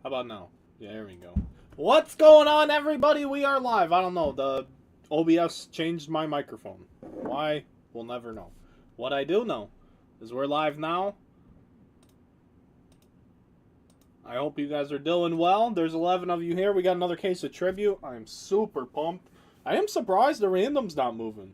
How about now? Yeah, there we go. What's going on, everybody? We are live. I don't know. The OBS changed my microphone. Why? We'll never know. What I do know is we're live now. I hope you guys are doing well. There's 11 of you here. We got another case of tribute. I'm super pumped. I am surprised the random's not moving.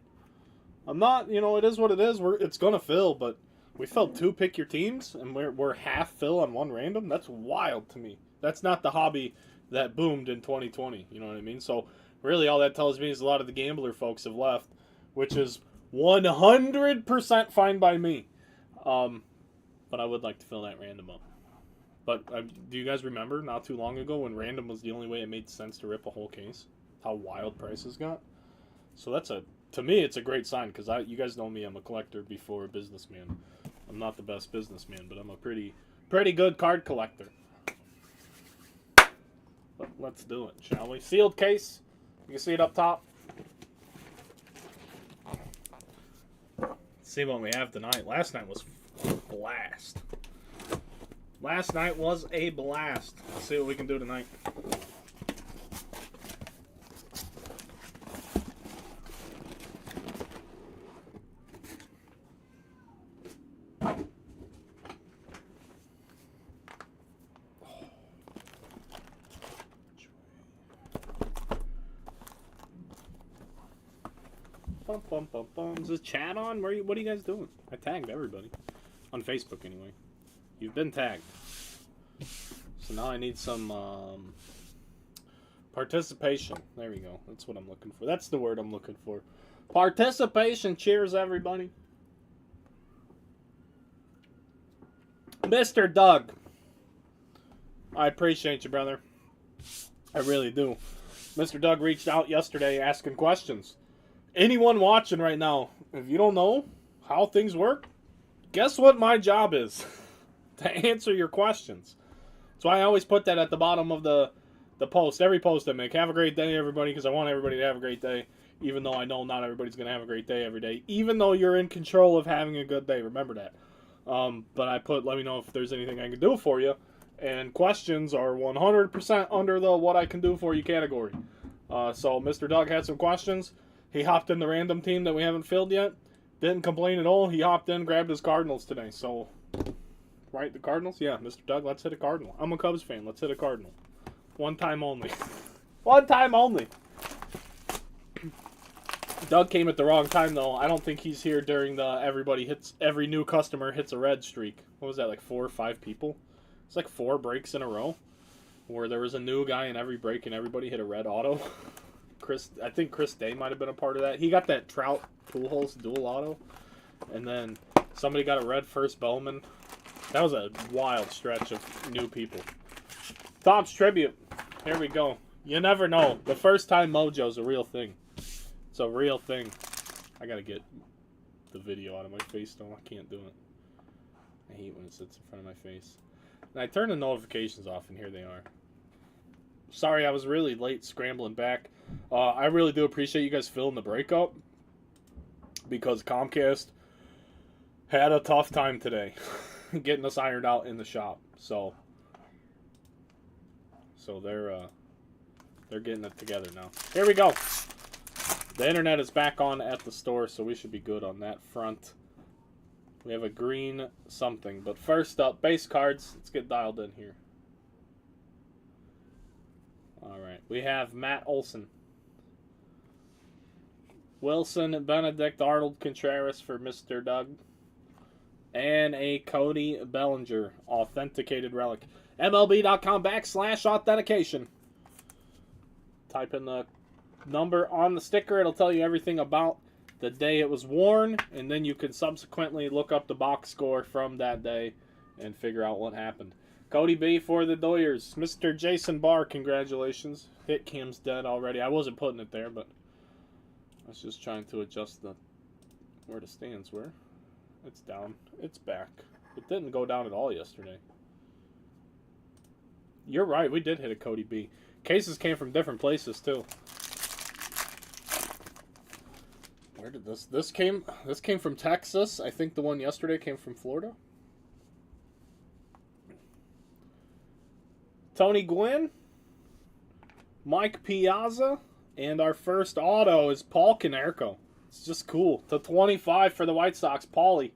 I'm not, it is what it is. It's going to fill, but we filled 2 pick your teams, and we're half fill on 1 random. That's wild to me. That's not the hobby that boomed in 2020. You know what I mean? So really all that tells me is a lot of the gambler folks have left, which is 100% fine by me. But I would like to fill that random up. But do you guys remember not too long ago when random was the only way it made sense to rip a whole case? How wild prices got? So to me, it's a great sign because you guys know me. I'm a collector before a businessman. I'm not the best businessman, but I'm a pretty good card collector. But let's do it, shall we? Sealed case. You can see it up top. Let's see what we have tonight. Last night was a blast. Last night was a blast. Let's see what we can do tonight. Is this chat on? What are you guys doing? I tagged everybody. On Facebook, anyway. You've been tagged. So now I need some participation. There we go. That's what I'm looking for. That's the word I'm looking for. Participation. Cheers, everybody. Mr. Doug. I appreciate you, brother. I really do. Mr. Doug reached out yesterday asking questions. Anyone watching right now, if you don't know how things work, guess what my job is? To answer your questions. So I always put that at the bottom of the post. Every post I make. Have a great day, everybody, because I want everybody to have a great day, even though I know not everybody's going to have a great day every day, even though you're in control of having a good day. Remember that. But I put, let me know if there's anything I can do for you. And questions are 100% under the what I can do for you category. So Mr. Doug had some questions. He hopped in the random team that we haven't filled yet. Didn't complain at all. He hopped in, grabbed his Cardinals today. So, right, the Cardinals? Yeah, Mr. Doug, let's hit a Cardinal. I'm a Cubs fan. Let's hit a Cardinal. One time only. One time only. Doug came at the wrong time, though. I don't think he's here during the every new customer hits a red streak. What was that, like 4 or 5 people? It's like 4 breaks in a row where there was a new guy in every break and everybody hit a red auto. I think Chris Day might have been a part of that. He got that Trout Pujols dual auto. And then somebody got a red first Bowman. That was a wild stretch of new people. Tom's Tribute. Here we go. You never know. The first time mojo's a real thing. It's a real thing. I gotta get the video out of my face, though. I can't do it. I hate when it sits in front of my face. And I turn the notifications off, and here they are. Sorry, I was really late scrambling back. I really do appreciate you guys filling the breakup because Comcast had a tough time today getting us ironed out in the shop. So they're getting it together now. Here we go. The internet is back on at the store, so we should be good on that front. We have a green something, but first up, base cards. Let's get dialed in here. All right, we have Matt Olson, Wilson Benedict, Arnold Contreras for Mr. Doug, and a Cody Bellinger authenticated relic. MLB.com/authentication. Type in the number on the sticker. It'll tell you everything about the day it was worn, and then you can subsequently look up the box score from that day and figure out what happened. Cody B for the Doyers. Mr. Jason Barr, congratulations. Hit cam's dead already. I wasn't putting it there, but I was just trying to adjust where the stands were. It's down. It's back. It didn't go down at all yesterday. You're right. We did hit a Cody B. Cases came from different places, too. Where did this came from Texas. I think the one yesterday came from Florida. Tony Gwynn, Mike Piazza, and our first auto is Paul Konerko. It's just cool. To 25 for the White Sox, Paulie.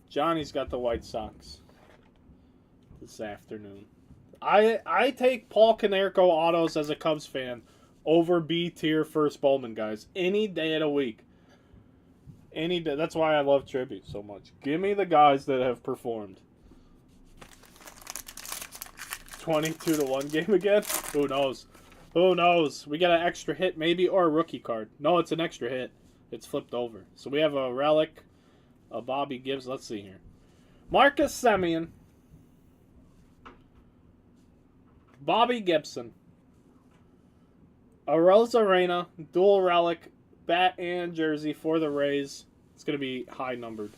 Johnny's got the White Sox this afternoon. I take Paul Konerko autos as a Cubs fan over B-tier first Bowman guys any day of the week. Any day. That's why I love Tribute so much. Give me the guys that have performed. 22-1 game again? Who knows? Who knows? We got an extra hit maybe or a rookie card. No, it's an extra hit. It's flipped over. So we have a relic, a Bobby Gibbs. Let's see here. Marcus Semien. Bobby Gibson. A Rosarena, dual relic, bat and jersey for the Rays. It's going to be high numbered.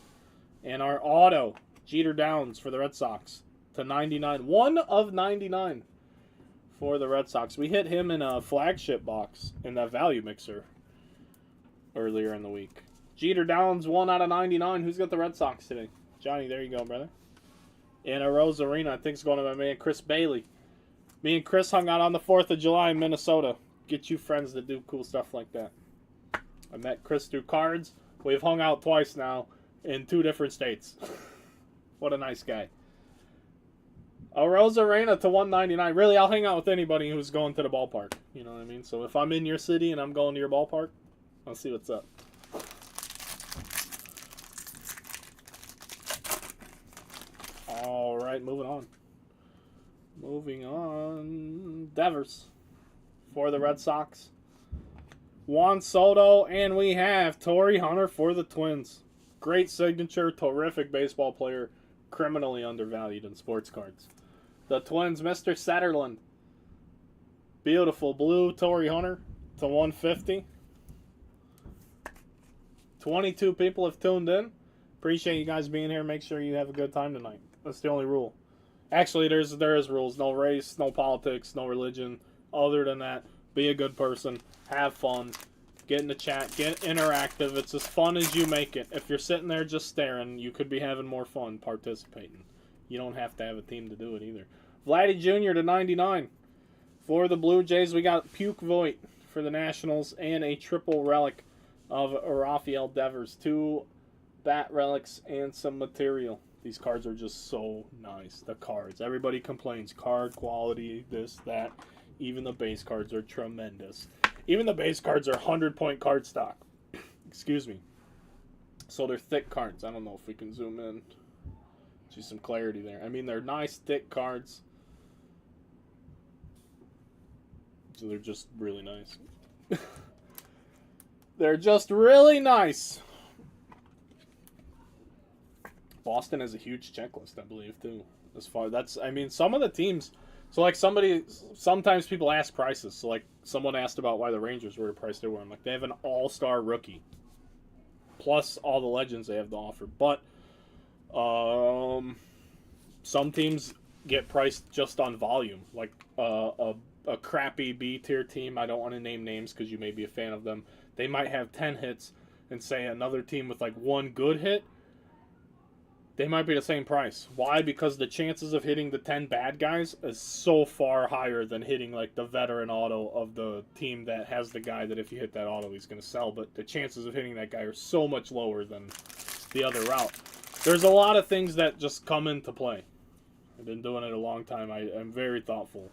And our auto, Jeter Downs for the Red Sox to 99. 1 of 99 for the Red Sox. We hit him in a flagship box in that value mixer earlier in the week. Jeter Downs, 1 out of 99. Who's got the Red Sox today? Johnny, there you go, brother. And a Rosarena, I think, is going to my man Chris Bailey. Me and Chris hung out on the 4th of July in Minnesota. Get you friends that do cool stuff like that. I met Chris through cards. We've hung out twice now in 2 different states. What a nice guy. A Rosarena to 199. Really, I'll hang out with anybody who's going to the ballpark. You know what I mean? So if I'm in your city and I'm going to your ballpark, I'll see what's up. All right, moving on. Moving on. Devers for the Red Sox. Juan Soto, and we have Torrey Hunter for the Twins. Great signature, terrific baseball player, criminally undervalued in sports cards. The Twins, Mr. Satterland. Beautiful blue Torrey Hunter to 150. 22 people have tuned in. Appreciate you guys being here. Make sure you have a good time tonight. That's the only rule. Actually, there is rules. No race, no politics, no religion. Other than that, be a good person. Have fun. Get in the chat. Get interactive. It's as fun as you make it. If you're sitting there just staring, you could be having more fun participating. You don't have to have a team to do it either. Vladdy Jr. to 99. For the Blue Jays, we got Puke Voigt for the Nationals and a triple relic of Rafael Devers. 2 bat relics and some material. These cards are just so nice. The cards. Everybody complains. Card quality, this, that. Even the base cards are tremendous. Even the base cards are 100-point card stock. Excuse me. So they're thick cards. I don't know if we can zoom in. See some clarity there. I mean, they're nice, thick cards. So they're just really nice. They're just really nice. Boston has a huge checklist, I believe, too. As far I mean, some of the teams. So, like, sometimes people ask prices. So, like, someone asked about why the Rangers were the price they were. I'm like, they have an all-star rookie. Plus all the legends they have to offer. But, some teams get priced just on volume. Like, a crappy B-tier team, I don't want to name names because you may be a fan of them. They might have 10 hits and say another team with, like, 1 good hit. They might be the same price. Why? Because the chances of hitting the 10 bad guys is so far higher than hitting like the veteran auto of the team that has the guy that if you hit that auto he's going to sell. But the chances of hitting that guy are so much lower than the other route. There's a lot of things that just come into play. I've been doing it a long time. I'm very thoughtful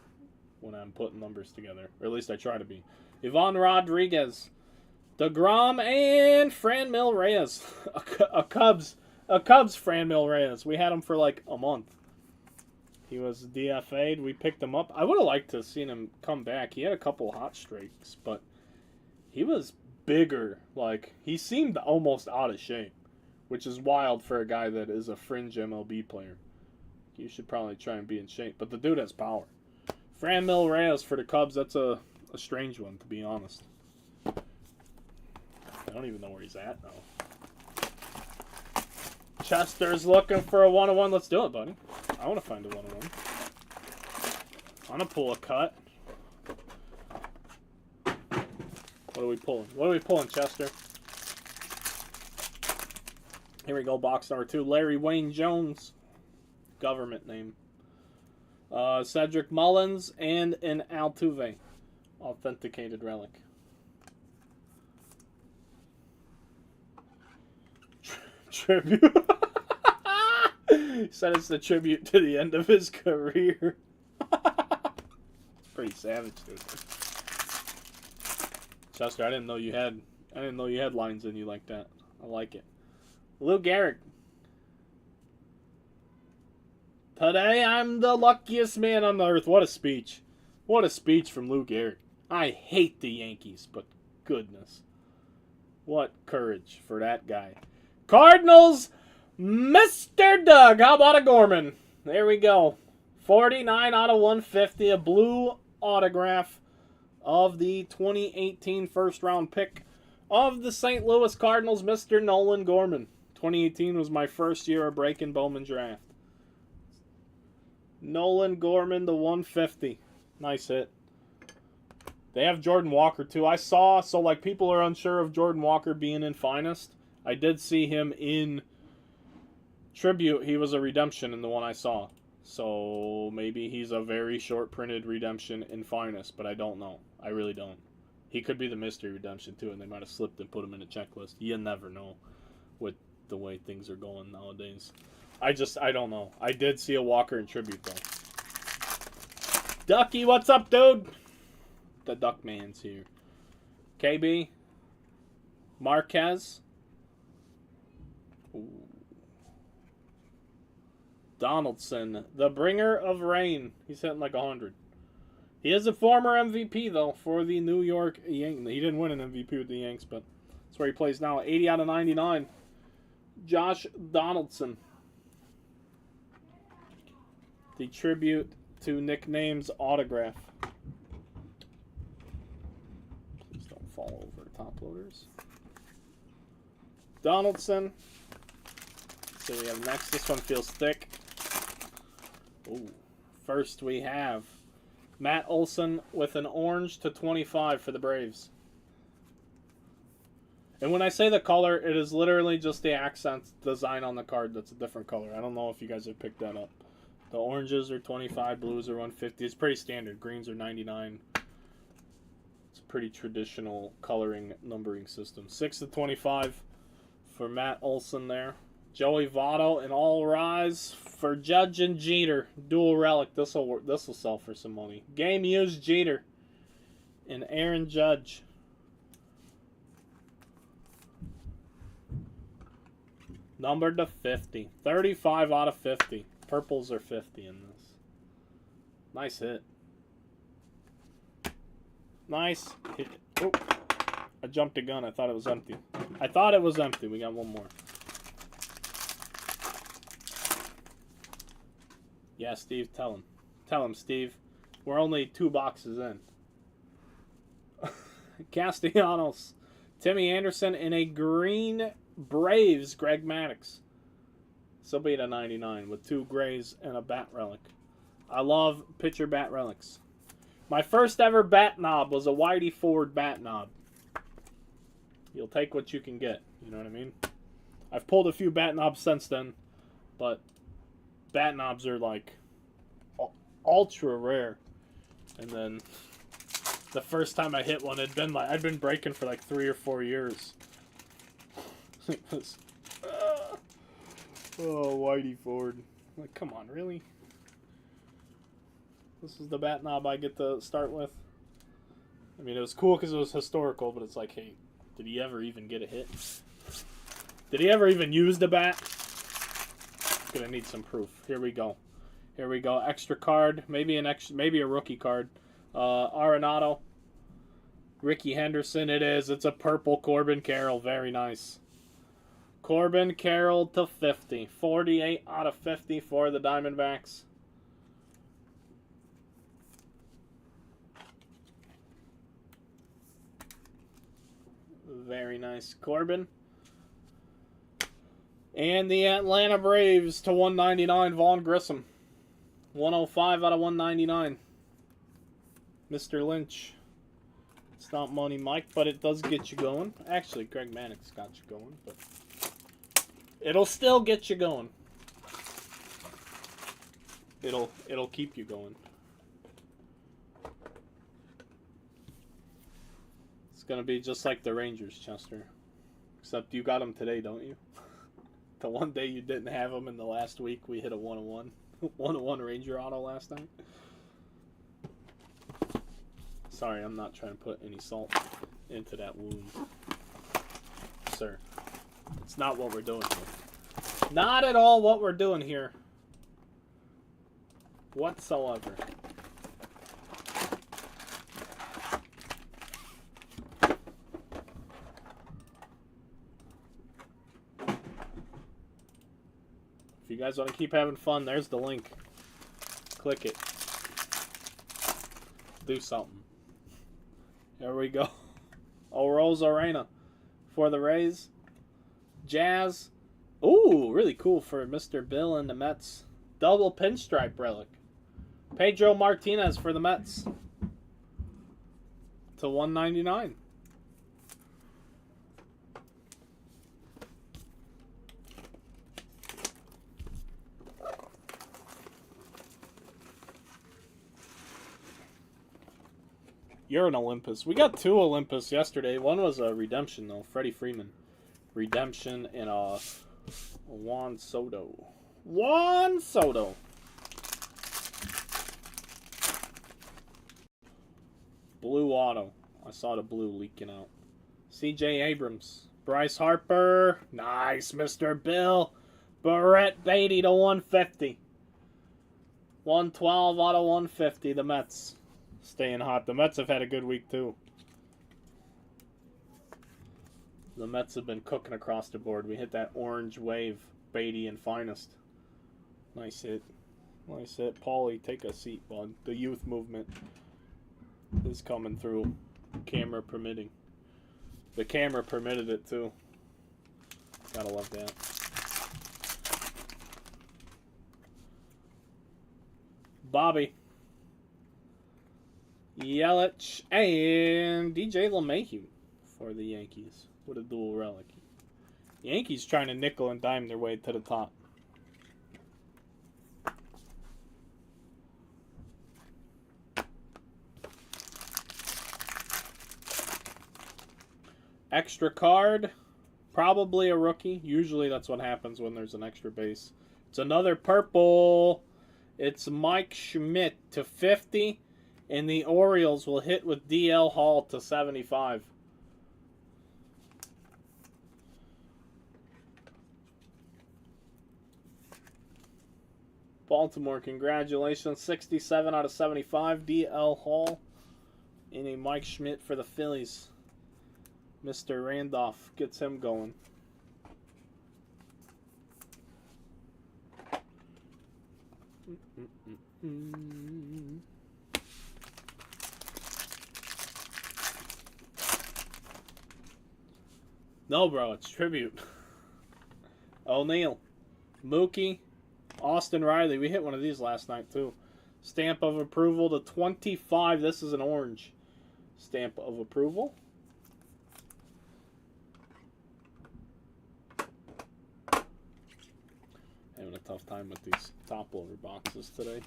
when I'm putting numbers together. Or at least I try to be. Ivan Rodriguez, DeGrom, and Franmil Reyes. A Cubs Franmil Reyes. We had him for like a month. He was DFA'd. We picked him up. I would have liked to have seen him come back. He had a couple hot streaks, but he was bigger. Like, he seemed almost out of shape, which is wild for a guy that is a fringe MLB player. You should probably try and be in shape. But the dude has power. Franmil Reyes for the Cubs, that's a strange one, to be honest. I don't even know where he's at now. Chester's looking for a 101. Let's do it, buddy. I want to find a 101. I want to pull a cut. What are we pulling? What are we pulling, Chester? Here we go, box number 2. Larry Wayne Jones. Government name. Cedric Mullins, and an Altuve authenticated relic. Tribute. He said it's the tribute to the end of his career. It's pretty savage, dude. Chester, I didn't know you had lines in you like that. I like it. Lou Gehrig. Today I'm the luckiest man on earth. What a speech. What a speech from Lou Gehrig. I hate the Yankees, but goodness. What courage for that guy. Cardinals, Mr. Doug. How about a Gorman? There we go. 49 out of 150. A blue autograph of the 2018 first round pick of the St. Louis Cardinals, Mr. Nolan Gorman. 2018 was my first year of breaking Bowman draft. Nolan Gorman, the 150. Nice hit. They have Jordan Walker, too. I saw, so like people are unsure of Jordan Walker being in Finest. I did see him in Tribute. He was a redemption in the one I saw. So maybe he's a very short printed redemption in Finest, but I don't know. I really don't. He could be the mystery redemption, too, and they might have slipped and put him in a checklist. You never know with the way things are going nowadays. I don't know. I did see a Walker in Tribute, though. Ducky, what's up, dude? The Duckman's here. KB. Marquez. Ooh. Donaldson, the bringer of rain. He's hitting like 100. He is a former MVP, though, for the New York Yankees. He didn't win an MVP with the Yanks, but that's where he plays now. 80 out of 99. Josh Donaldson. The tribute to nicknames autograph. Please don't fall over top loaders. Donaldson. So we have next. This one feels thick. Ooh. First we have Matt Olson with an orange to 25 for the Braves. And when I say the color, it is literally just the accent design on the card that's a different color. I don't know if you guys have picked that up. The oranges are 25, blues are 150. It's pretty standard. Greens are 99. It's a pretty traditional coloring numbering system. 6 to 25 for Matt Olson there. Joey Votto and All Rise for Judge and Jeter. Dual relic. This will sell for some money. Game used Jeter and Aaron Judge. Numbered to 50. 35 out of 50. Purples are 50 in this. Nice hit. Nice hit. Oh, I jumped the gun. I thought it was empty. I thought it was empty. We got one more. Yeah, Steve, tell him. Tell him, Steve. We're only 2 boxes in. Castellanos. Timmy Anderson in a green Braves Greg Maddux. Still be at 99 with 2 grays and a bat relic. I love pitcher bat relics. My first ever bat knob was a Whitey Ford bat knob. You'll take what you can get. You know what I mean? I've pulled a few bat knobs since then, but bat knobs are like ultra rare. And then the first time I hit one, I'd been breaking for like 3 or 4 years. It was, oh, Whitey Ford. Like, come on, really? This is the bat knob I get to start with. I mean, it was cool because it was historical, but it's like, hey, did he ever even get a hit? Did he ever even use the bat? Gonna need some proof. Here we go. Here we go. Extra card. Maybe a rookie card. Arenado. Ricky Henderson. It is. It's a purple Corbin Carroll. Very nice. Corbin Carroll to 50. 48 out of 50 for the Diamondbacks. Very nice. Corbin. And the Atlanta Braves to 199, Vaughn Grissom. 105 out of 199. Mr. Lynch. It's not money, Mike, but it does get you going. Actually, Greg Maddux got you going, but it'll still get you going. It'll keep you going. It's gonna be just like the Rangers, Chester. Except you got them today, don't you? The one day you didn't have them in the last week, we hit a 1-1. 1-1 Ranger auto last night. Sorry, I'm not trying to put any salt into that wound. Sir, it's not what we're doing here. Not at all what we're doing here. Whatsoever. If you guys want to keep having fun, there's the link. Click it. Do something. There we go. Oroz Arena for the Rays. Jazz. Ooh, really cool for Mr. Bill and the Mets. Double pinstripe relic. Pedro Martinez for the Mets. To 199. You're an Olympus. We got 2 Olympus yesterday. One was a redemption, though. Freddie Freeman. Redemption and a Juan Soto. Juan Soto. Blue auto. I saw the blue leaking out. C.J. Abrams. Bryce Harper. Nice, Mr. Bill. Barrett Beatty to 150. 112 out of 150. The Mets. Staying hot. The Mets have had a good week, too. The Mets have been cooking across the board. We hit that orange wave. Beatty and finest. Nice hit. Nice hit. Paulie, take a seat, bud. The youth movement is coming through. Camera permitting. The camera permitted it, too. Gotta love that. Bobby. Yelich and DJ LeMahieu for the Yankees with a dual relic. Yankees trying to nickel and dime their way to the top. Extra card, probably a rookie. Usually that's what happens when there's an extra base. It's another purple. It's Mike Schmidt to 50. And the Orioles will hit with DL Hall to 75. Baltimore, congratulations. 67 out of 75. DL Hall. And a Mike Schmidt for the Phillies. Mr. Randolph gets him going. No, bro, it's tribute. O'Neal, Mookie, Austin Riley. We hit one of these last night, too. Stamp of approval to 25. This is an orange. Stamp of approval. Having a tough time with these top loader boxes today.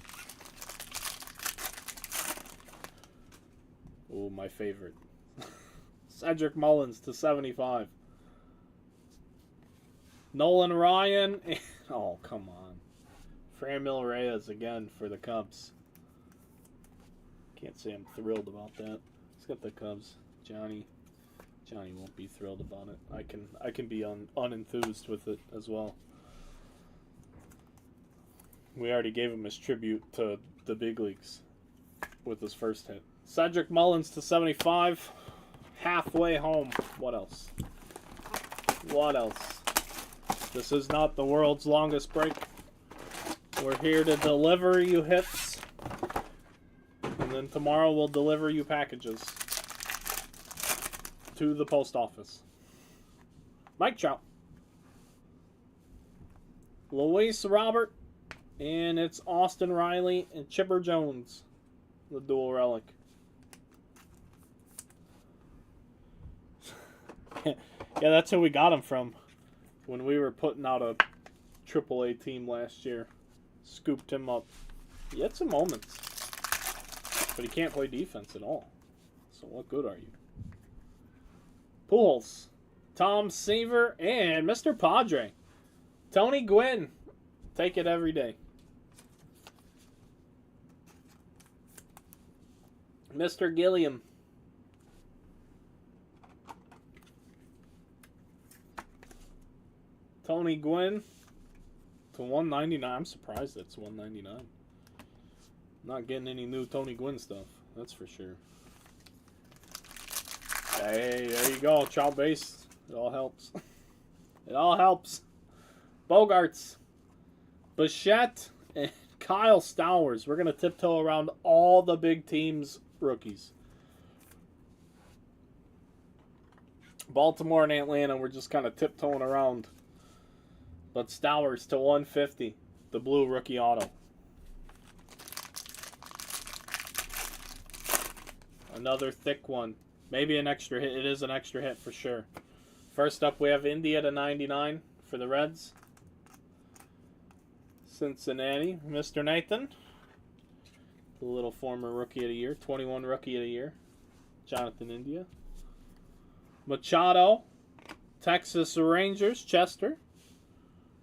Oh, my favorite. Cedric Mullins to 75. Nolan Ryan. Oh, come on. Franmil Reyes again for the Cubs. Can't say I'm thrilled about that. Let's get the Cubs. Johnny won't be thrilled about it. I can be unenthused with it as well. We already gave him his tribute to the big leagues with his first hit. Cedric Mullins to 75. Halfway home. What else? What else? This is not the world's longest break. We're here to deliver you hits. And then tomorrow we'll deliver you packages to the post office. Mike Trout. Luis Robert. And it's Austin Riley and Chipper Jones. The dual relic. Yeah, that's who we got him from when we were putting out a AAA team last year. Scooped him up. He had some moments. But he can't play defense at all. So what good are you? Pujols, Tom Seaver, and Mr. Padre. Tony Gwynn. Take it every day. Mr. Gilliam. Tony Gwynn to 199. I'm surprised that's 199. Not getting any new Tony Gwynn stuff. That's for sure. Hey, there you go. Trout base. It all helps. It all helps. Bogarts. Bichette and Kyle Stowers. We're going to tiptoe around all the big teams' rookies. Baltimore and Atlanta, we're just kind of tiptoeing around. But Stowers to 150. The blue rookie auto. Another thick one. Maybe an extra hit. It is an extra hit for sure. First up, we have India to 99 for the Reds. Cincinnati, Mr. Nathan. The little former rookie of the year. 21 rookie of the year. Jonathan India. Machado. Texas Rangers, Chester.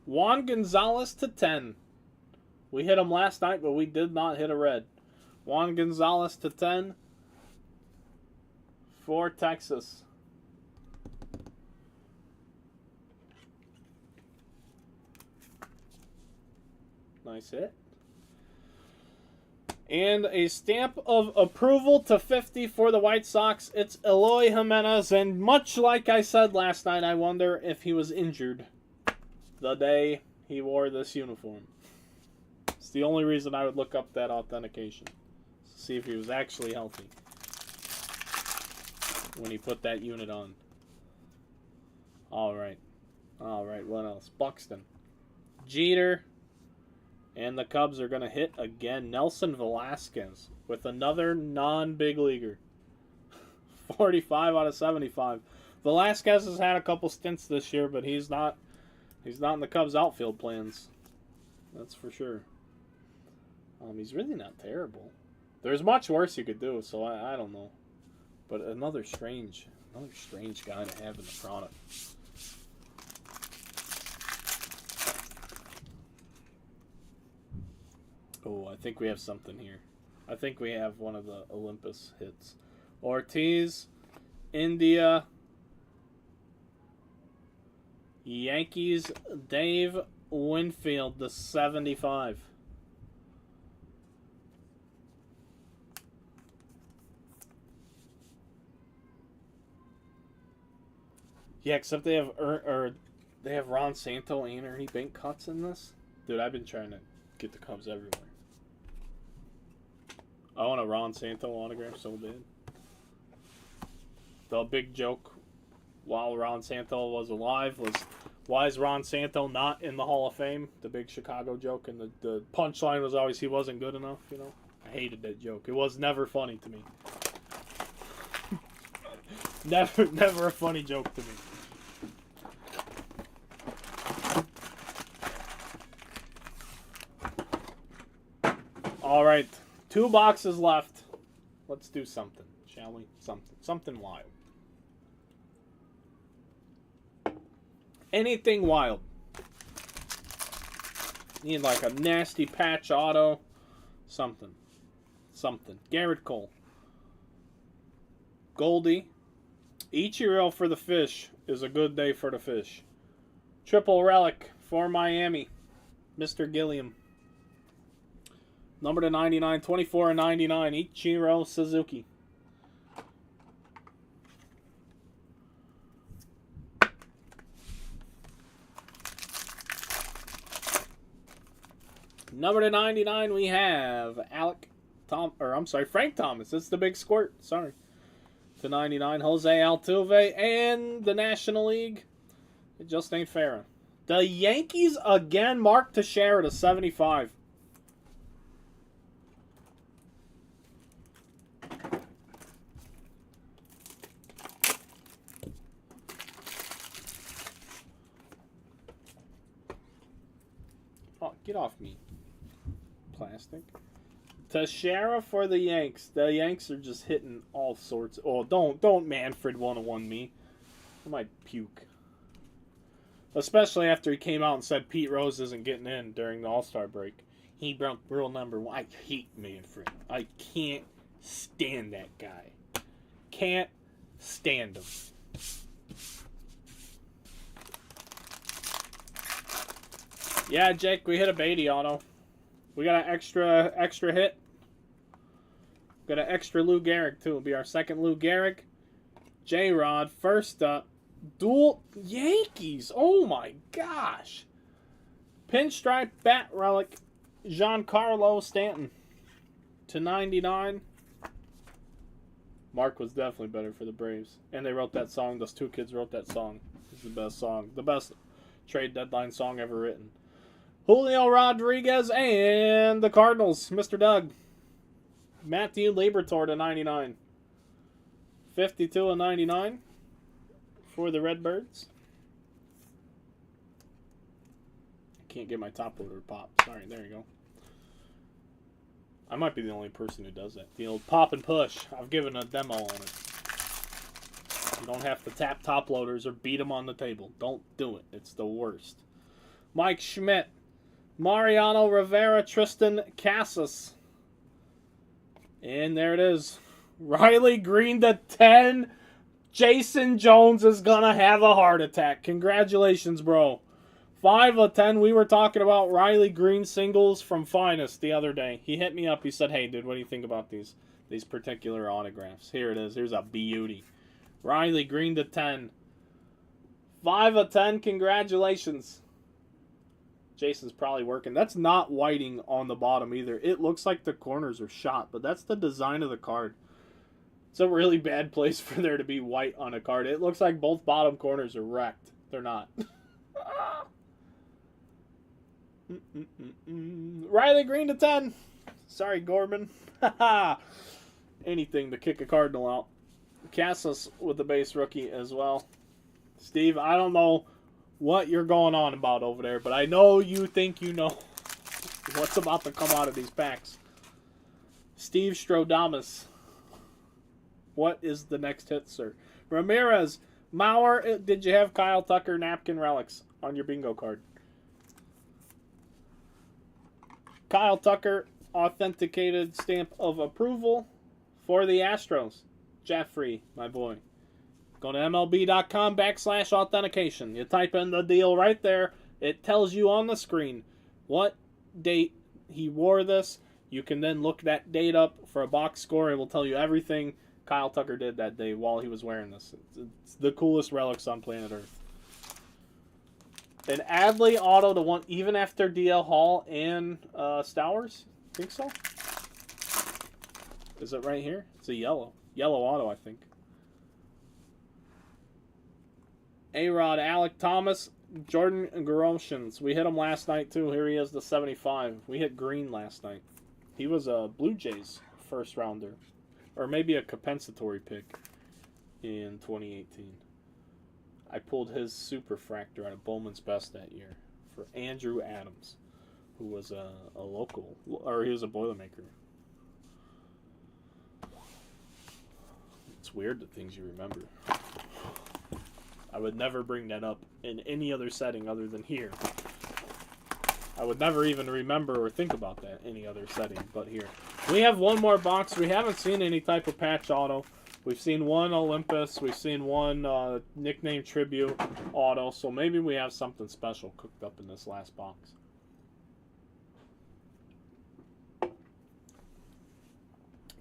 Juan Gonzalez to 10. We hit him last night, but we did not hit a red. Juan Gonzalez to 10. For Texas. Nice hit. And a stamp of approval to 50 for the White Sox. It's Eloy Jimenez. And much like I said last night, I wonder if he was injured the day he wore this uniform. It's the only reason I would look up that authentication. To see if he was actually healthy when he put that unit on. Alright. Alright, what else? Buxton. Jeter. And the Cubs are going to hit again. Nelson Velasquez with another non-big leaguer. 45 out of 75. Velasquez has had a couple stints this year, but he's not in the Cubs outfield plans. That's for sure. He's really not terrible. There's much worse you could do, so I don't know. But another strange guy to have in the product. Oh, I think we have something here. I think we have one of the Olympus hits. Ortiz, India, Yankees, Dave Winfield, the 75. Yeah, except they have Ron Santo and Ernie Bank cuts in this. Dude, I've been trying to get the Cubs everywhere. I want a Ron Santo autograph so bad. The big joke while Ron Santo was alive was, why is Ron Santo not in the Hall of Fame? The big Chicago joke, and the punchline was always he wasn't good enough, you know? I hated that joke. It was never funny to me. Never a funny joke to me. All right, 2 boxes left. Let's do something, shall we? Something wild. Anything wild. Need like a nasty patch auto. Something. Garrett Cole. Goldie. Ichiro for the Fish is a good day for the Fish. Triple relic for Miami. Mr. Gilliam. Number to 99, 24 and 99, Ichiro Suzuki. Number to 99, we have Frank Thomas. It's the big squirt. Sorry. To 99, Jose Altuve, and the National League. It just ain't fair. The Yankees again, Mark Teixeira to 75. Oh, get off me. Plastic. Teixeira for the Yanks. The Yanks are just hitting all sorts. Oh, don't Manfred 101 me. I might puke. Especially after he came out and said Pete Rose isn't getting in during the All-Star break. He broke rule number 1. I hate Manfred. I can't stand that guy. Can't stand him. Yeah, Jake, we hit a Beatty auto. We got an extra hit. Got an extra Lou Gehrig, too. It'll be our second Lou Gehrig. J-Rod, first up. Dual Yankees. Oh, my gosh. Pinstripe bat relic. Giancarlo Stanton. /99. Mark was definitely better for the Braves. And they wrote that song. Those two kids wrote that song. It's the best song. The best trade deadline song ever written. Julio Rodriguez and the Cardinals. Mr. Doug. Matthew Liberatore /99. 52/99 for the Redbirds. I can't get my top loader to pop. Sorry, there you go. I might be the only person who does that. The old pop and push. I've given a demo on it. You don't have to tap top loaders or beat them on the table. Don't do it. It's the worst. Mike Schmidt. Mariano Rivera, Tristan Casas. And there it is. Riley Green /10. Jason Jones is going to have a heart attack. Congratulations, bro. 5/10. We were talking about Riley Green singles from Finest the other day. He hit me up. He said, hey, dude, what do you think about these particular autographs? Here it is. Here's a beauty. Riley Green /10. 5/10. Congratulations. Jason's probably working. That's not whiting on the bottom either. It looks like the corners are shot, but that's the design of the card. It's a really bad place for there to be white on a card. It looks like both bottom corners are wrecked. They're not. Riley Green /10. Sorry, Gorman. Anything to kick a Cardinal out. Casas with the base rookie as well. Steve, I don't know what you're going on about over there, but I know you think you know what's about to come out of these packs. Steve Strodamus. What is the next hit, sir? Ramirez. Mauer. Did you have Kyle Tucker napkin relics on your bingo card? Kyle Tucker. Authenticated stamp of approval for the Astros. Jeffrey, my boy. Go to MLB.com/authentication. You type in the deal right there. It tells you on the screen what date he wore this. You can then look that date up for a box score. It will tell you everything Kyle Tucker did that day while he was wearing this. It's the coolest relics on planet Earth. An Adley auto to one, even after DL Hall and Stowers? Think so? Is it right here? It's a yellow. Yellow auto, I think. A-Rod, Alec Thomas, Jordan Garoshans. We hit him last night, too. Here he is, the 75. We hit Green last night. He was a Blue Jays first rounder. Or maybe a compensatory pick in 2018. I pulled his superfractor out of Bowman's Best that year for Andrew Adams, who was a local, or he was a Boilermaker. It's weird the things you remember. I would never bring that up in any other setting other than here. I would never even remember or think about that in any other setting but here. We have one more box. We haven't seen any type of patch auto. We've seen one Olympus. We've seen one nickname tribute auto. So maybe we have something special cooked up in this last box.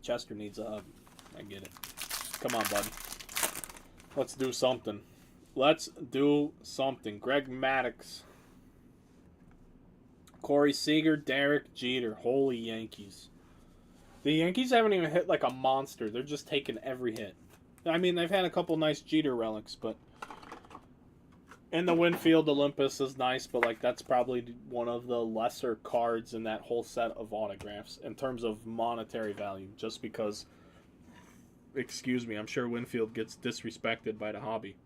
Chester needs a hug. I get it. Come on, buddy. Let's do something. Let's do something. Greg Maddux. Corey Seager, Derek Jeter. Holy Yankees. The Yankees haven't even hit like a monster. They're just taking every hit. I mean, they've had a couple nice Jeter relics, but... And the Winfield Olympus is nice, but like that's probably one of the lesser cards in that whole set of autographs in terms of monetary value, just because... Excuse me, I'm sure Winfield gets disrespected by the hobby.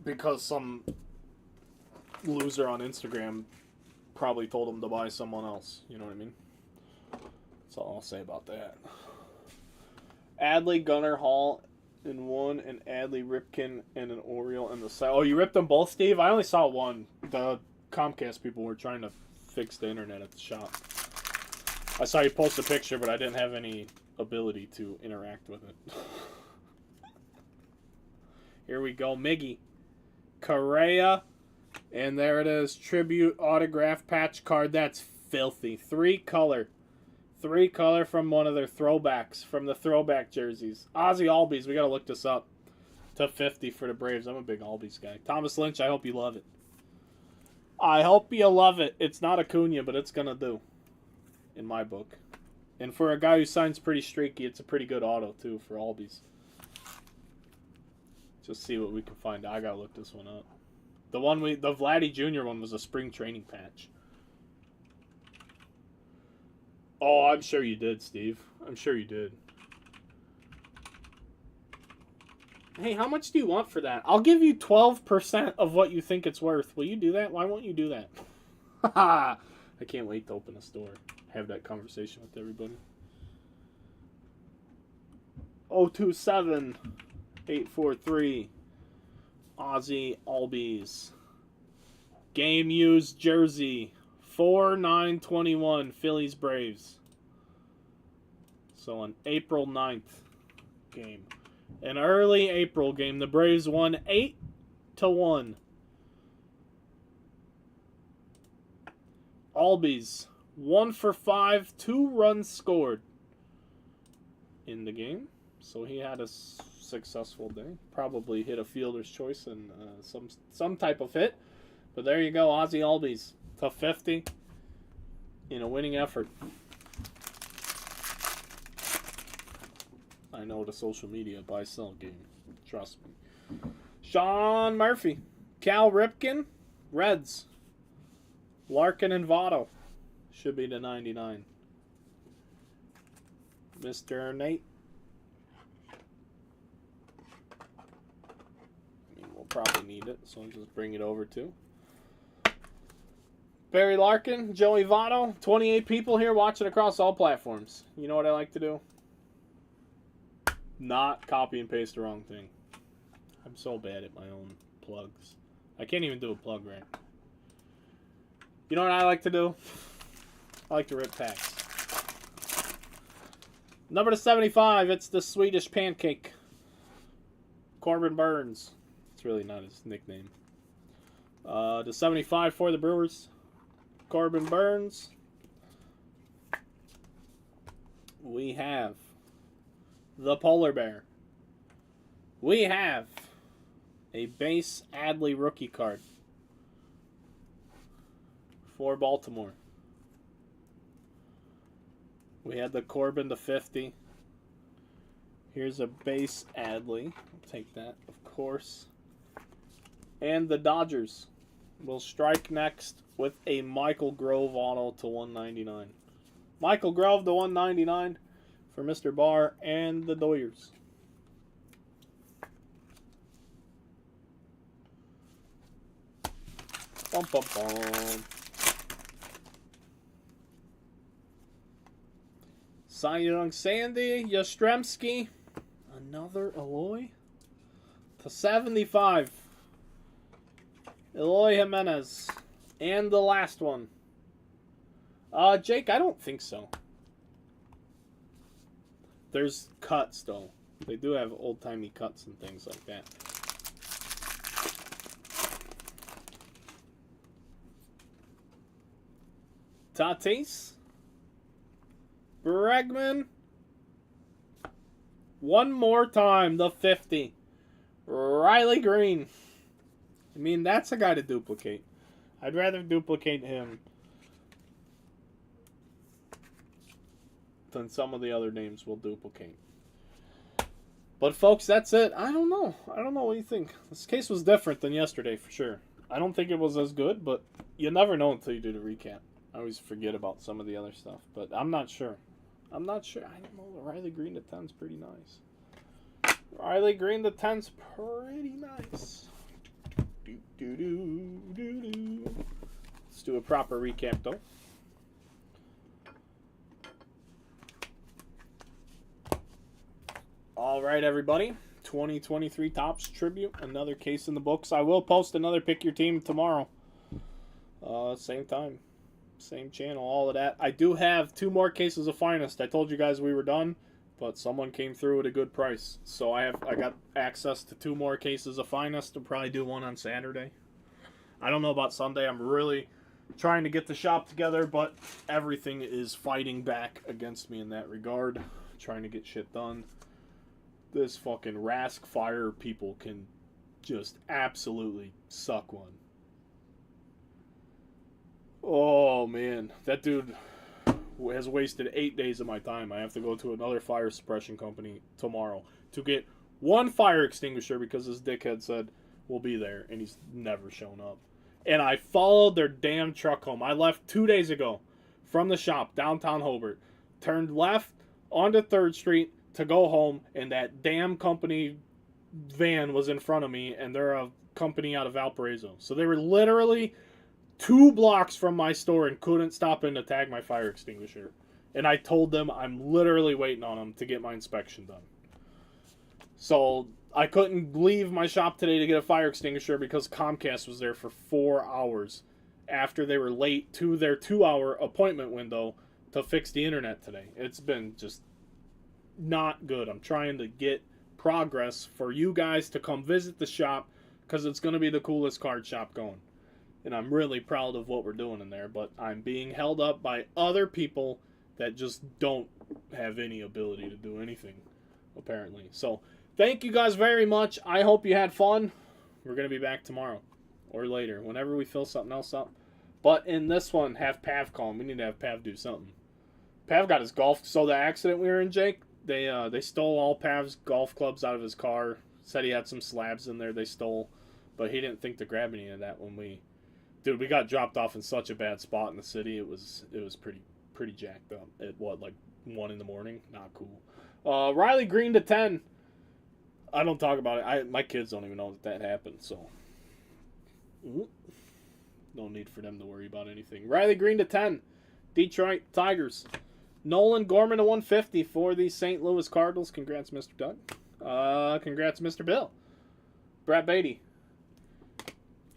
Because some loser on Instagram probably told him to buy someone else. You know what I mean? That's all I'll say about that. Adley, Gunnar, Hall in one, and Adley, Ripken, and an Oriole in the side. Oh, you ripped them both, Steve? I only saw one. The Comcast people were trying to fix the internet at the shop. I saw you post a picture, but I didn't have any ability to interact with it. Here we go. Miggy. Correa. And there it is. Tribute autograph patch card. That's filthy. 3-color. 3-color from one of their throwbacks. From the throwback jerseys. Ozzie Albies. We got to look this up. To 50 for the Braves. I'm a big Albies guy. Thomas Lynch, I hope you love it. I hope you love it. It's not Acuna, but it's going to do. In my book. And for a guy who signs pretty streaky, it's a pretty good auto, too, for Albies. Just see what we can find. I got to look this one up. The Vladdy Jr. one was a spring training patch. Oh, I'm sure you did, Steve. I'm sure you did. Hey, how much do you want for that? I'll give you 12% of what you think it's worth. Will you do that? Why won't you do that? I can't wait to open a store. Have that conversation with everybody. 027-843. Ozzie Albies. Game used jersey. 4/9/21. Phillies Braves. So on April 9th game. An early April game. The Braves won 8-1. Albies. 1 for 5. 2 runs scored in the game. So he had a successful day. Probably hit a fielder's choice and some type of hit. But there you go, Ozzie Albies to 50 in a winning effort. I know the social media buy-sell game. Trust me. Sean Murphy. Cal Ripken. Reds. Larkin and Votto. Should be the 99. Mr. Nate. We'll probably need it, so I'll just bring it over too. Barry Larkin, Joey Votto, 28 people here watching across all platforms. You know what I like to do? Not copy and paste the wrong thing. I'm so bad at my own plugs. I can't even do a plug right. You know what I like to do? I like to rip packs. Number to 75, it's the Swedish Pancake. Corbin Burns. It's really not his nickname. To 75 for the Brewers. Corbin Burns. We have the Polar Bear. We have a base Adley rookie card for Baltimore. We had the Corbin to 50. Here's a base Adley. I'll take that, of course. And the Dodgers will strike next with a Michael Grove auto to 199. Michael Grove to 199 for Mr. Barr and the Doyers. Bum, bum, bum. Cy Young Sandy, Yastrzemski, another Eloy to 75. Eloy Jimenez. And the last one. Jake, I don't think so. There's cuts, though. They do have old-timey cuts and things like that. Tatis. Bregman. One more time, the 50. Riley Green. I mean, that's a guy to duplicate. I'd rather duplicate him than some of the other names will duplicate. But, folks, that's it. I don't know. I don't know what you think. This case was different than yesterday, for sure. I don't think it was as good, but you never know until you do the recap. I always forget about some of the other stuff, but I'm not sure. I'm not sure. I don't know. The Riley Green to 10's pretty nice. Riley Green to 10's pretty nice. Let's do a proper recap, though. All right, everybody. 2023 Topps Tribute. Another case in the books. I will post another Pick Your Team tomorrow. Same time. Same channel. All of that. I do have 2 more cases of Finest. I told you guys we were done, but someone came through at a good price. So I got access to 2 more cases of Finest. I'll probably do one on Saturday. I don't know about Sunday. I'm really trying to get the shop together, but everything is fighting back against me in that regard. Trying to get shit done. This fucking Rask Fire people can just absolutely suck one. Oh, man. That dude has wasted 8 days of my time. I have to go to another fire suppression company tomorrow to get 1 fire extinguisher because this dickhead said we'll be there, and he's never shown up. And I followed their damn truck home. I left 2 days ago from the shop, downtown Hobart. Turned left onto 3rd Street to go home, and that damn company van was in front of me, and they're a company out of Valparaiso. So they were literally 2 blocks from my store and couldn't stop in to tag my fire extinguisher. And I told them I'm literally waiting on them to get my inspection done. So I couldn't leave my shop today to get a fire extinguisher because Comcast was there for 4 hours after they were late to their 2-hour appointment window to fix the internet today. It's been just not good. I'm trying to get progress for you guys to come visit the shop because it's going to be the coolest card shop going. And I'm really proud of what we're doing in there, but I'm being held up by other people that just don't have any ability to do anything, apparently. So, thank you guys very much. I hope you had fun. We're going to be back tomorrow or later, whenever we fill something else up. But in this one, have Pav call him. We need to have Pav do something. Pav got his golf. So the accident we were in, Jake, they stole all Pav's golf clubs out of his car. Said he had some slabs in there they stole, but he didn't think to grab any of that when we got dropped off in such a bad spot in the city. It was pretty jacked up at like 1 in the morning. Not cool. Riley Green to 10. I don't talk about it. My kids don't even know that happened, so no need for them to worry about anything. Riley Green to 10. Detroit Tigers. Nolan Gorman to 150 for the St. Louis Cardinals. Congrats, Mr. Doug. Congrats, Mr. Bill. Brett Beatty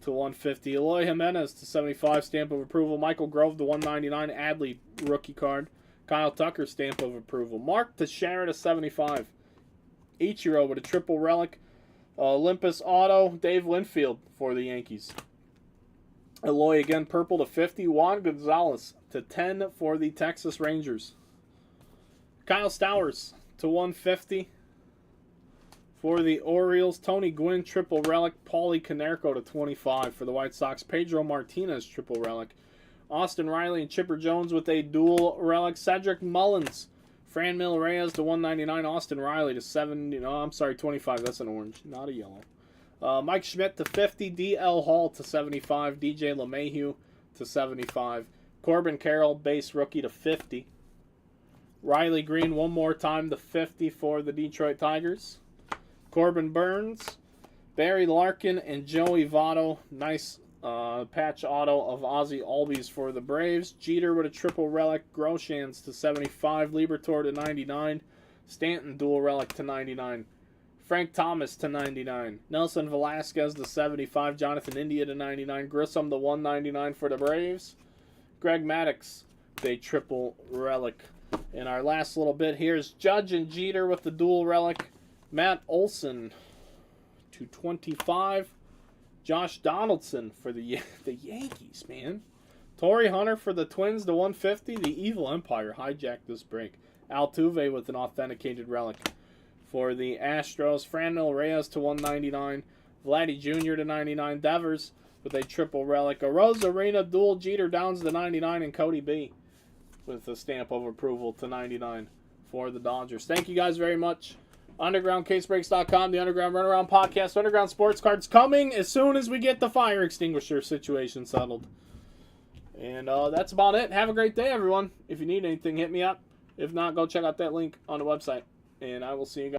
to 150. Eloy Jimenez to 75. Stamp of approval. Michael Grove to 199. Adley rookie card. Kyle Tucker stamp of approval. Mark Teixeira to 75. Ichiro with a triple relic. Olympus Auto. Dave Linfield for the Yankees. Eloy again purple to 50. Juan Gonzalez to 10 for the Texas Rangers. Kyle Stowers to 150 for the Orioles. Tony Gwynn triple relic. Paulie Canerco to 25 for the White Sox. Pedro Martinez triple relic. Austin Riley and Chipper Jones with a dual relic. Cedric Mullins. Franmil Reyes to 199. Austin Riley to 70. No, I'm sorry, 25. That's an orange, not a yellow. Mike Schmidt to 50. D.L. Hall to 75. DJ LeMahieu to 75. Corbin Carroll, base rookie to 50. Riley Green one more time to 50 for the Detroit Tigers. Corbin Burns, Barry Larkin, and Joey Votto. Nice patch auto of Ozzie Albies for the Braves. Jeter with a triple relic. Groshans to 75. Liberatore to 99. Stanton dual relic to 99. Frank Thomas to 99. Nelson Velasquez to 75. Jonathan India to 99. Grissom to 199 for the Braves. Greg Maddux, a triple relic. And our last little bit here is Judge and Jeter with the dual relic. Matt Olson to 25. Josh Donaldson for the Yankees, man. Torrey Hunter for the Twins to 150. The Evil Empire hijacked this break. Altuve with an authenticated relic. For the Astros, Franmil Reyes to 199. Vladdy Jr. to 99. Devers with a triple relic. A Rosarina dual Jeter Downs to 99. And Cody B with a stamp of approval to 99 for the Dodgers. Thank you guys very much. UndergroundCaseBreaks.com, the Underground Runaround Podcast. Underground Sports Cards coming as soon as we get the fire extinguisher situation settled. And that's about it. Have a great day, everyone. If you need anything, hit me up. If not, go check out that link on the website. And I will see you guys.